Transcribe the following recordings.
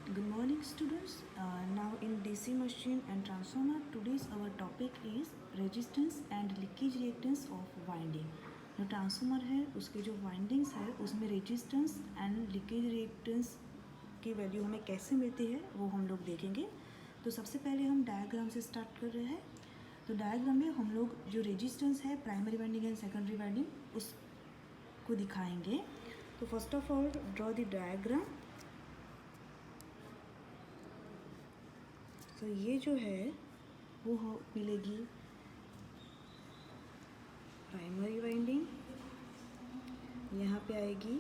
Good morning, students. Now in DC machine and transformer, today's our topic is resistance and leakage reactance of winding. जो transformer है उसके जो windings है उसमें resistance and leakage reactance की value हमें कैसे मिलती है वो हम लोग देखेंगे। तो सबसे पहले हम डायग्राम से स्टार्ट कर रहे हैं। तो डायग्राम में हम लोग जो रेजिस्टेंस है primary winding and secondary winding उसको दिखाएंगे। तो first of all draw the diagram. तो ये जो है वो मिलेगी प्राइमरी वाइंडिंग, यहाँ पे आएगी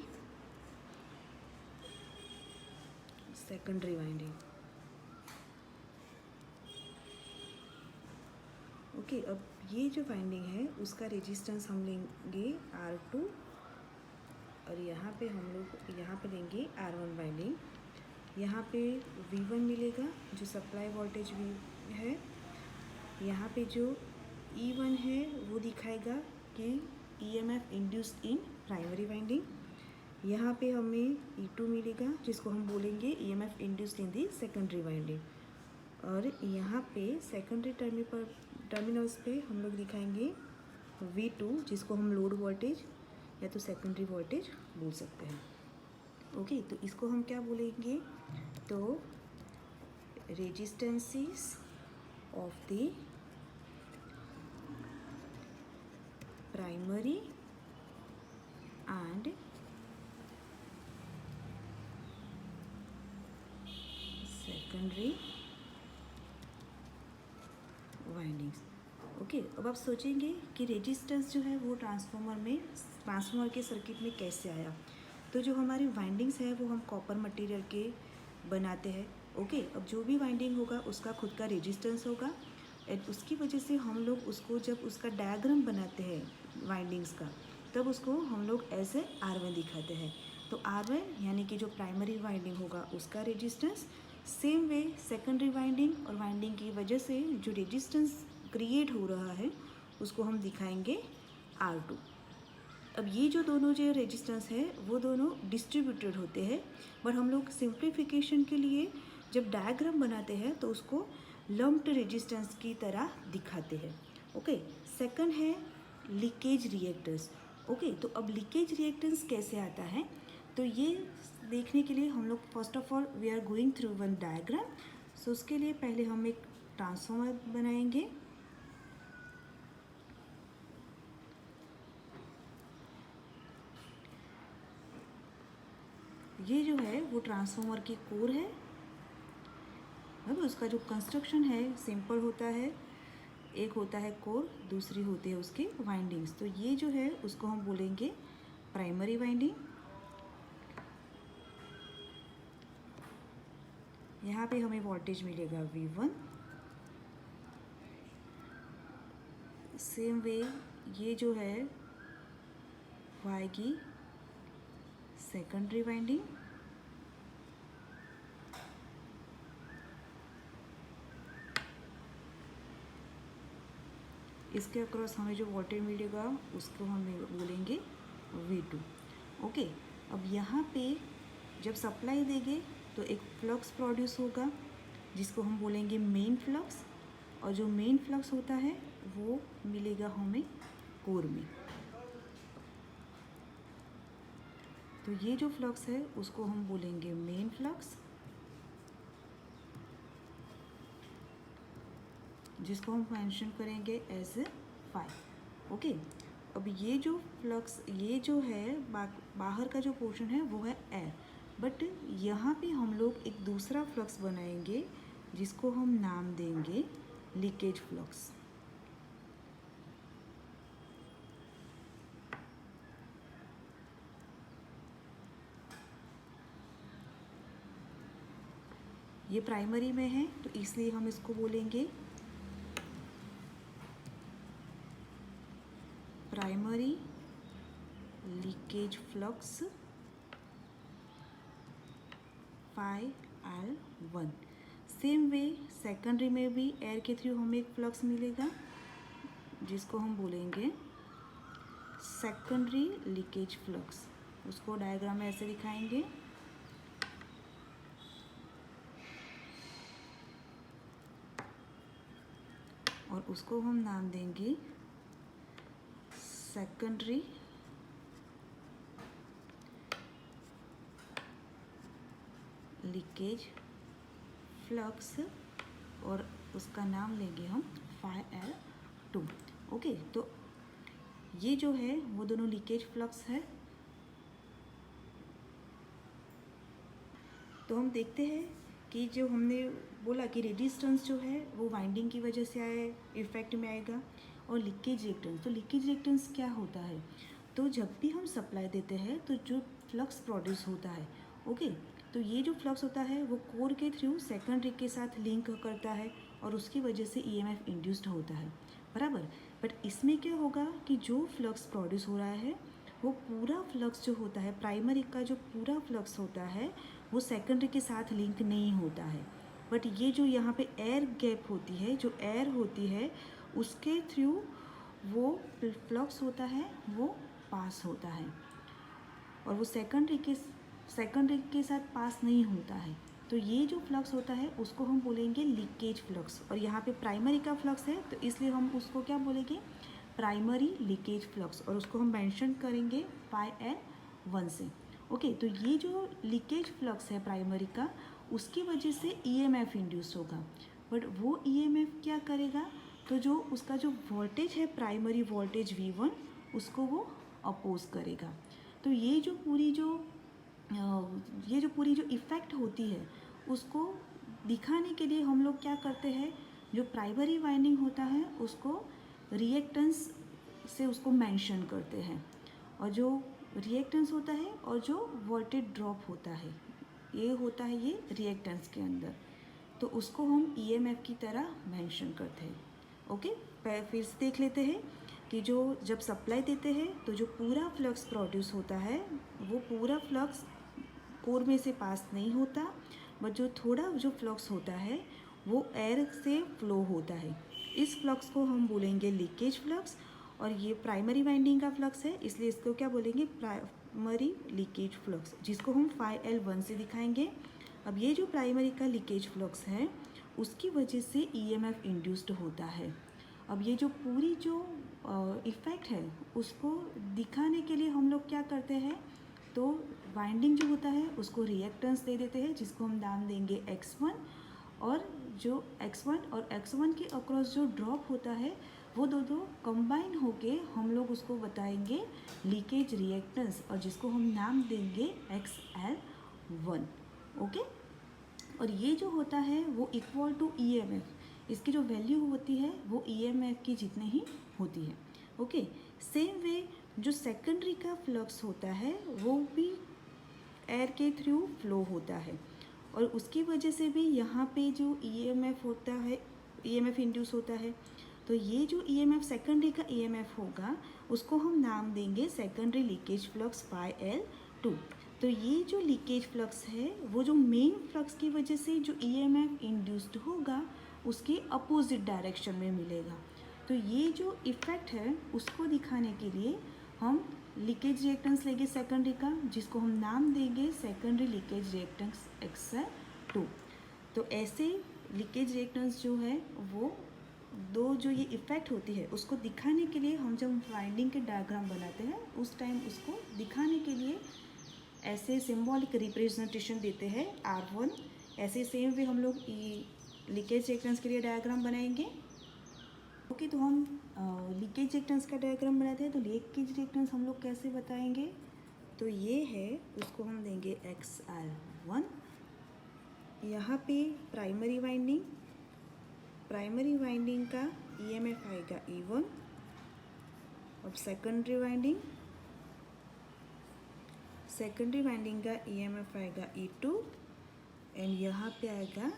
सेकेंडरी वाइंडिंग। ओके, अब ये जो वाइंडिंग है उसका रेजिस्टेंस हम लेंगे R2 और यहाँ पे हम लोग यहाँ पे लेंगे R1 वाइंडिंग। यहाँ पे V1 मिलेगा जो सप्लाई वोल्टेज V है। यहाँ पे जो E1 है वो दिखाएगा कि EMF induced in primary winding. यहाँ पे हमें E2 मिलेगा जिसको हम बोलेंगे EMF induced in the secondary winding. और यहाँ पे सेकेंडरी टर्मिनल्स पे हम लोग दिखाएंगे V2 जिसको हम लोड वोल्टेज या तो सेकेंडरी वोल्टेज बोल सकते हैं। ओके, तो इसको हम क्या बोलेंगे, तो resistances of the primary and secondary windings. Okay, अब आप सोचेंगे कि रेजिस्टेंस जो है वो ट्रांसफार्मर के सर्किट में कैसे आया। तो जो हमारी वाइंडिंग्स है वो हम कॉपर मटेरियल के बनाते हैं। ओके, अब जो भी वाइंडिंग होगा उसका खुद का रेजिस्टेंस होगा एंड उसकी वजह से हम लोग उसको जब उसका डायग्राम बनाते हैं वाइंडिंग्स का तब उसको हम लोग ऐसे R1 दिखाते हैं। तो R1 यानी कि जो प्राइमरी वाइंडिंग होगा उसका resistance, same way secondary winding और वाइंडिंग की वजह से जो रेजिस्टेंस क्रिएट हो रहा है उसको हम दिखाएंगे R2। अब ये जो दोनों जो रेजिस्टेंस है वो दोनों डिस्ट्रीब्यूटेड होते हैं, बट हम लोग सिंप्लीफिकेशन के लिए जब डायग्राम बनाते हैं तो उसको लम्प्ड रेजिस्टेंस की तरह दिखाते हैं। ओके, सेकंड है लीकेज रिएक्टेंस। ओके, तो अब लीकेज रिएक्टेंस कैसे आता है, तो ये देखने के लिए हम लोग first of all we are going through one diagram. So उसके लिए पहले हम एक ट्रांसफार्मर बनाएंगे। ये जो है वो ट्रांसफार्मर की कोर है। अब उसका जो कंस्ट्रक्शन है सिंपल होता है, एक होता है कोर, दूसरी होती है उसकी वाइंडिंग्स। तो ये जो है उसको हम बोलेंगे प्राइमरी वाइंडिंग। यहाँ पे हमें वोल्टेज मिलेगा V1। सेम वे ये जो है वो आएगी सेकेंडरी वाइंडिंग। इसके अक्रॉस हमें जो वोल्टेज मिलेगा उसको हम बोलेंगे V2। ओके, अब यहाँ पे जब सप्लाई देंगे तो एक फ्लक्स प्रोड्यूस होगा जिसको हम बोलेंगे मेन फ्लक्स, और जो मेन फ्लक्स होता है वो मिलेगा हमें कोर में। तो ये जो फ्लक्स है उसको हम बोलेंगे मेन फ्लक्स, जिसको हम मेंशन करेंगे एज फाई। ओके, अब ये जो फ्लक्स ये जो है बाहर का जो पोर्शन है वो है एयर, बट यहाँ पे हम लोग एक दूसरा फ्लक्स बनाएंगे जिसको हम नाम देंगे लीकेज फ्लक्स। ये प्राइमरी में है तो इसलिए हम इसको बोलेंगे primary leakage flux φL1। Same way secondary में भी एयर के थ्रू हमें एक फ्लक्स मिलेगा जिसको हम बोलेंगे सेकेंडरी लीकेज फ्लक्स। उसको डायग्राम में ऐसे दिखाएंगे। और उसको हम नाम देंगे सेकेंडरी लीकेज फ्लक्स, और उसका नाम लेंगे हम Φl2। ओके, तो ये जो है वो दोनों लीकेज फ्लक्स है। तो हम देखते हैं कि जो हमने बोला कि रेजिस्टेंस जो है वो वाइंडिंग की वजह से आए इफेक्ट में आएगा, और लीकेज रिएक्टेंस, तो लीकेज रिएक्टेंस क्या होता है, तो जब भी हम सप्लाई देते हैं तो जो फ्लक्स प्रोड्यूस होता है, ओके, तो ये जो फ्लक्स होता है वो कोर के थ्रू सेकेंडरी के साथ लिंक करता है और उसकी वजह से ईएमएफ इंड्यूस्ड होता है, बराबर। बट इसमें क्या होगा कि जो फ्लक्स प्रोड्यूस हो रहा है वो पूरा फ्लक्स जो होता है, प्राइमरी का जो पूरा फ्लक्स होता है वो सेकेंडरी के साथ लिंक नहीं होता है। बट ये जो यहाँ पे एयर गैप होती है, जो एयर होती है उसके थ्रू वो फ्लक्स होता है वो पास होता है, और वो सेकेंडरी के साथ पास नहीं होता है। तो ये जो फ्लक्स होता है उसको हम बोलेंगे लीकेज फ्लक्स, और यहाँ पे प्राइमरी का फ्लक्स है तो इसलिए हम उसको क्या बोलेंगे, प्राइमरी लीकेज फ्लक्स, और उसको हम मेंशन करेंगे Φl1 से। ओके, तो ये जो लीकेज फ्लक्स है प्राइमरी का, उसकी वजह से ईएमएफ इंड्यूस होगा। बट वो ईएमएफ क्या करेगा, तो जो उसका जो वोल्टेज है प्राइमरी वोल्टेज V1 उसको वो अपोज करेगा। तो ये जो पूरी जो इफ़ेक्ट होती है उसको दिखाने के लिए हम लोग क्या करते हैं, जो प्राइमरी वाइंडिंग होता है उसको रिएक्टेंस से उसको मेंशन करते हैं, और जो रिएक्टेंस होता है और जो वोल्टेज ड्रॉप होता है ये होता है ये रिएक्टेंस के अंदर, तो उसको हम ईएमएफ की तरह मेंशन करते हैं। ओके, फिर से देख लेते हैं कि जो जब सप्लाई देते हैं तो जो पूरा फ्लक्स प्रोड्यूस होता है वो पूरा फ्लक्स कोर में से पास नहीं होता, बट जो थोड़ा जो फ्लक्स होता है वो एयर से फ्लो होता है। इस फ्लक्स को हम बोलेंगे लीकेज फ्लक्स, और ये प्राइमरी वाइंडिंग का फ्लक्स है इसलिए इसको क्या बोलेंगे, प्राइमरी लीकेज फ्लक्स, जिसको हम Φl1 से दिखाएंगे। अब ये जो प्राइमरी का लीकेज फ्लक्स है उसकी वजह से ईएमएफ इंड्यूस्ड होता है। अब ये जो पूरी जो इफ़ेक्ट है उसको दिखाने के लिए हम लोग क्या करते हैं, तो वाइंडिंग जो होता है उसको रिएक्टेंस दे देते हैं जिसको हम नाम देंगे X1, और जो X1 और X1 के अक्रॉस जो ड्रॉप होता है वो दो कंबाइन होके हम लोग उसको बताएंगे लीकेज रिएक्टेंस, और जिसको हम नाम देंगे XL1। ओके, और ये जो होता है वो इक्वल टू ईएमएफ, इसकी जो वैल्यू होती है वो ईएमएफ की जितने ही होती है। ओके, सेम वे जो सेकेंडरी का फ्लक्स होता है वो भी एयर के थ्रू फ्लो होता है, और उसकी वजह से भी यहाँ पे जो ईएमएफ होता है, ईएमएफ इंड्यूस होता है। तो ये जो ईएमएफ सेकेंडरी का ईएमएफ होगा उसको हम नाम देंगे सेकेंडरी लीकेज फ्लक्स Φl2। तो ये जो लीकेज फ्लक्स है वो जो मेन फ्लक्स की वजह से जो ईएमएफ इंड्यूस्ड होगा उसके अपोजिट डायरेक्शन में मिलेगा। तो ये जो इफ़ेक्ट है उसको दिखाने के लिए हम लीकेज रिएक्टेंस लेंगे सेकेंडरी का, जिसको हम नाम देंगे सेकेंडरी लीकेज रिएक्टेंस Xl2। तो ऐसे लीकेज रिएक्टेंस जो है वो दो जो ये इफ़ेक्ट होती है उसको दिखाने के लिए हम जब वाइंडिंग के डायग्राम बनाते हैं उस टाइम उसको दिखाने के लिए ऐसे सिंबॉलिक रिप्रेजेंटेशन देते हैं R1। ऐसे सेम वे हम लोग लीकेज रिएक्टेंस के लिए डायग्राम बनाएंगे। ओके, तो हम लीकेज रिएक्टेंस का डायग्राम बनाते हैं, तो लीकेज रिएक्टेंस हम लोग कैसे बताएंगे, तो ये है, उसको हम देंगे XL1। यहाँ पे प्राइमरी वाइंडिंग का ईएमएफ आएगा E1, और सेकेंडरी वाइंडिंग का ईएमएफ आएगा E2, एंड यहाँ पे आएगा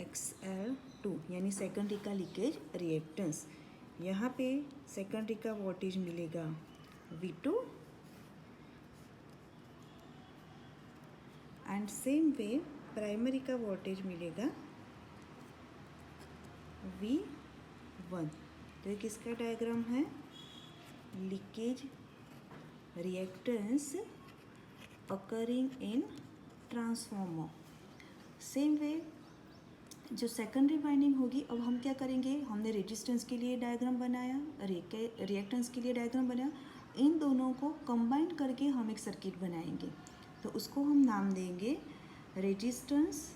XL2 यानी सेकेंडरी का लीकेज रिएक्टेंस। यहाँ पे सेकेंडरी का वोल्टेज मिलेगा V2, and same way primary का वोल्टेज मिलेगा V1। तो ये किसका डायग्राम है, leakage reactance occurring in transformer। Same way जो सेकेंडरी वाइंडिंग होगी, अब हम क्या करेंगे, हमने रेजिस्टेंस के लिए डायग्राम बनाया, रिएक्टेंस के लिए डायग्राम बनाया, इन दोनों को कंबाइन करके हम एक सर्किट बनाएंगे। तो उसको हम नाम देंगे reactance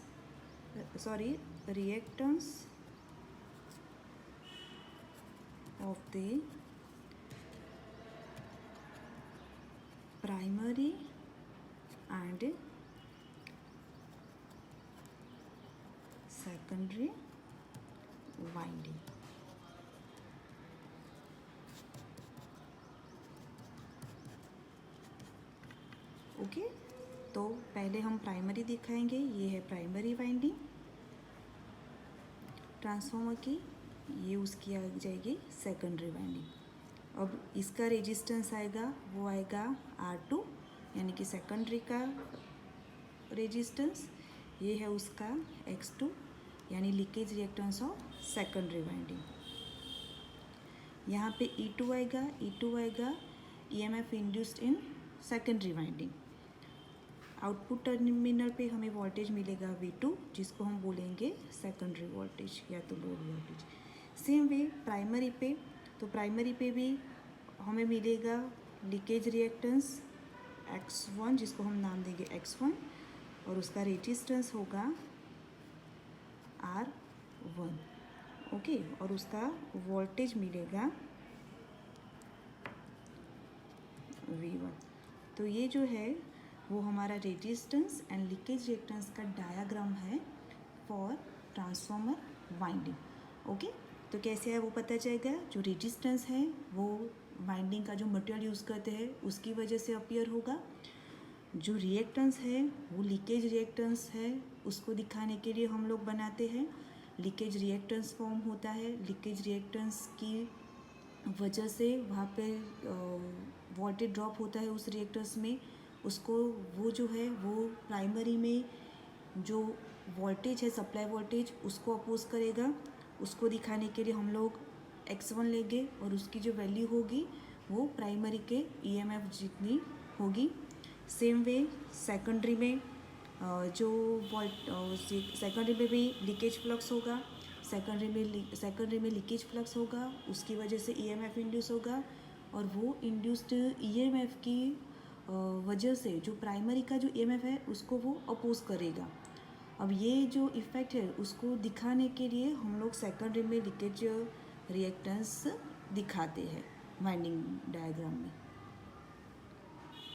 of the primary and secondary winding. Okay, तो पहले हम प्राइमरी दिखाएंगे। ये है प्राइमरी वाइंडिंग ट्रांसफार्मर की, ये उसकी आ जाएगी सेकेंडरी वाइंडिंग। अब इसका रेजिस्टेंस आएगा, वो आएगा R2, यानी कि सेकेंडरी का रेजिस्टेंस। ये है उसका X2, यानी leakage reactance of secondary winding. यहाँ पे E2 आएगा EMF induced in secondary winding. Output terminal पे हमें वोल्टेज मिलेगा V2, जिसको हम बोलेंगे सेकेंडरी वोल्टेज या तो load voltage. Same way primary पे, तो प्राइमरी पे भी हमें मिलेगा लीकेज रिएक्टेंस X1, जिसको हम नाम देंगे X1, और उसका रेजिस्टेंस होगा R1। ओके, और उसका वोल्टेज मिलेगा V1। तो ये जो है वो हमारा रेजिस्टेंस एंड लीकेज रिएक्टेंस का डायग्राम है फॉर ट्रांसफार्मर वाइंडिंग। ओके, तो कैसे है वो पता चलेगा। जो रेजिस्टेंस है वो वाइंडिंग का जो मटेरियल यूज़ करते हैं उसकी वजह से अपीयर होगा। जो रिएक्टेंस है वो लीकेज रिएक्टेंस है, उसको दिखाने के लिए हम लोग बनाते हैं। लीकेज रिएक्टेंस फॉर्म होता है, लीकेज रिएक्टेंस की वजह से वहाँ पे वोल्टेज ड्रॉप होता है उस रिएक्टर्स में, उसको वो जो है वो प्राइमरी में जो वोल्टेज है, सप्लाई वोल्टेज, उसको अपोज करेगा। उसको दिखाने के लिए हम लोग X1 लेंगे और उसकी जो वैल्यू होगी वो प्राइमरी के EMF जितनी होगी। सेम वे सेकेंडरी में जो सेकेंडरी में भी लीकेज फ्लक्स होगा, सेकेंडरी में लीकेज फ्लक्स होगा, उसकी वजह से EMF इंड्यूस होगा, और वो इंड्यूस्ड EMF की वजह से जो प्राइमरी का जो EMF है उसको वो अपोज करेगा। अब ये जो इफ़ेक्ट है उसको दिखाने के लिए हम लोग सेकेंडरी में लीकेज रिएक्टेंस दिखाते हैं वाइंडिंग डायग्राम में।